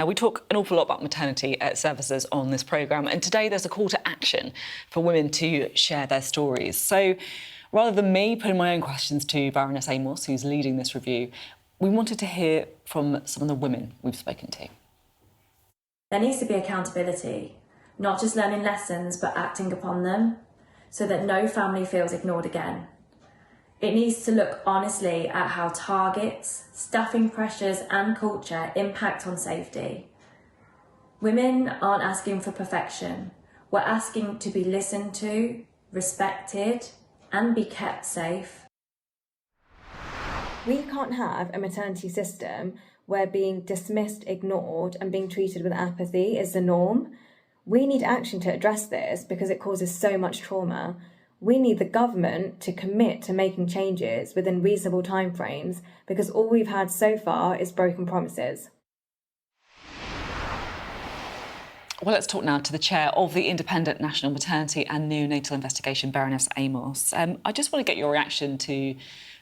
Now, we talk an awful lot about maternity services on this programme, and today there's a call to action for women to share their stories. So rather than me putting my own questions to Baroness Amos, who's leading this review, we wanted to hear from some of the women we've spoken to. There needs to be accountability, not just learning lessons, but acting upon them, so that no family feels ignored again. It needs to look honestly at how targets, staffing pressures and culture impact on safety. Women aren't asking for perfection. We're asking to be listened to, respected and be kept safe. We can't have a maternity system where being dismissed, ignored and being treated with apathy is the norm. We need action to address this because it causes so much trauma. We need the government to commit to making changes within reasonable timeframes because all we've had so far is broken promises. Well, let's talk now to the chair of the Independent National Maternity and Neonatal Investigation, Baroness Amos. I just want to get your reaction to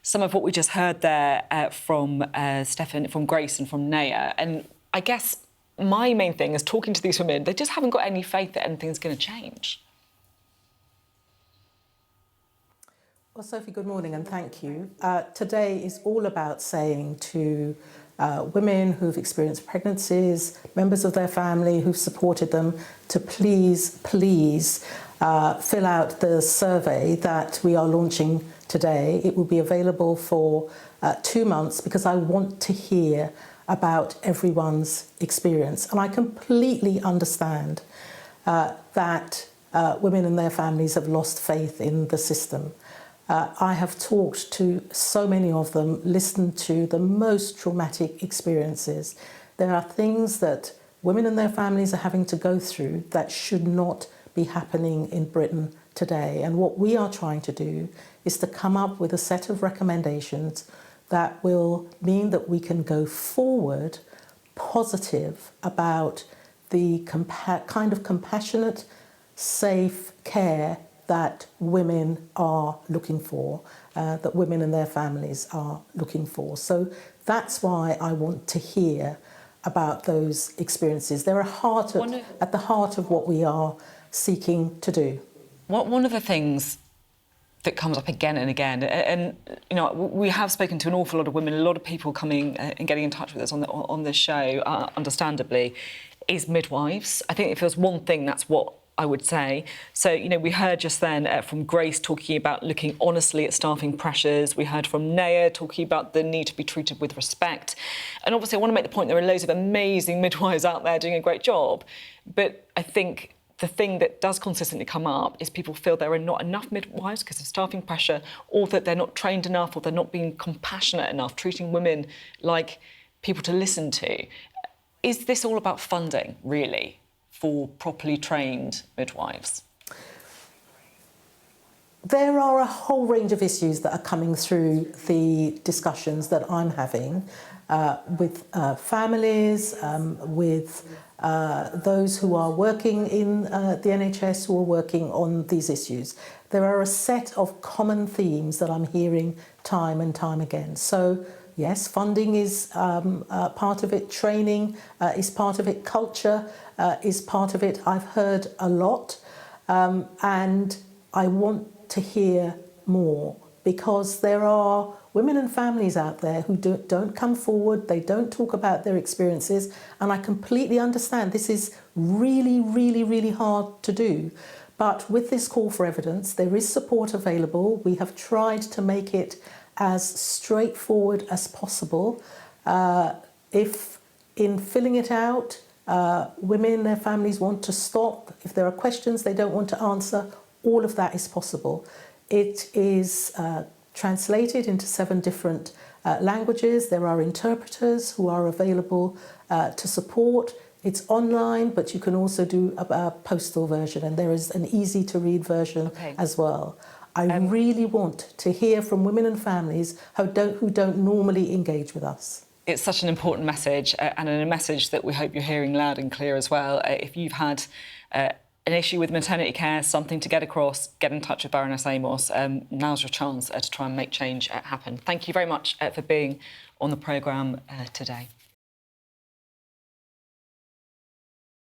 some of what we just heard there from Stefan, from Grace and from Naya. And I guess my main thing is talking to these women, they just haven't got any faith that anything's going to change. Well, Sophie, good morning and thank you. Today is all about saying to women who've experienced pregnancies, members of their family who've supported them, to please fill out the survey that we are launching today. It will be available for 2 months because I want to hear about everyone's experience. And I completely understand that women and their families have lost faith in the system. I have talked to so many of them, listened to the most traumatic experiences. There are things that women and their families are having to go through that should not be happening in Britain today. And what we are trying to do is to come up with a set of recommendations that will mean that we can go forward positive about the kind of compassionate, safe care that women are looking for, that women and their families are looking for. So that's why I want to hear about those experiences. They're at the heart of what we are seeking to do. One of the things that comes up again and again, and you know, we have spoken to an awful lot of women, a lot of people coming and getting in touch with us on this show, understandably, is midwives. I think if there's one thing, that's what I would say. So, you know, we heard just then from Grace talking about looking honestly at staffing pressures. We heard from Naya talking about the need to be treated with respect. And obviously, I want to make the point there are loads of amazing midwives out there doing a great job. But I think the thing that does consistently come up is people feel there are not enough midwives because of staffing pressure, or that they're not trained enough, or they're not being compassionate enough, treating women like people to listen to. Is this all about funding, really, for properly trained midwives? There are a whole range of issues that are coming through the discussions that I'm having with families, with those who are working in the NHS, who are working on these issues. There are a set of common themes that I'm hearing time and time again. So yes, funding is part of it, training is part of it, culture is part of it. I've heard a lot and I want to hear more, because there are women and families out there who don't come forward, they don't talk about their experiences, and I completely understand this is really, really, really hard to do. But with this call for evidence, there is support available. We have tried to make it as straightforward as possible. If in filling it out, women and their families want to stop, if there are questions they don't want to answer, all of that is possible. It is translated into 7 different languages. There are interpreters who are available to support. It's online, but you can also do a postal version, and there is an easy to read version as well. I really want to hear from women and families who don't normally engage with us. It's such an important message, and a message that we hope you're hearing loud and clear as well. If you've had an issue with maternity care, something to get across, get in touch with Baroness Amos. Now's your chance to try and make change happen. Thank you very much for being on the programme today.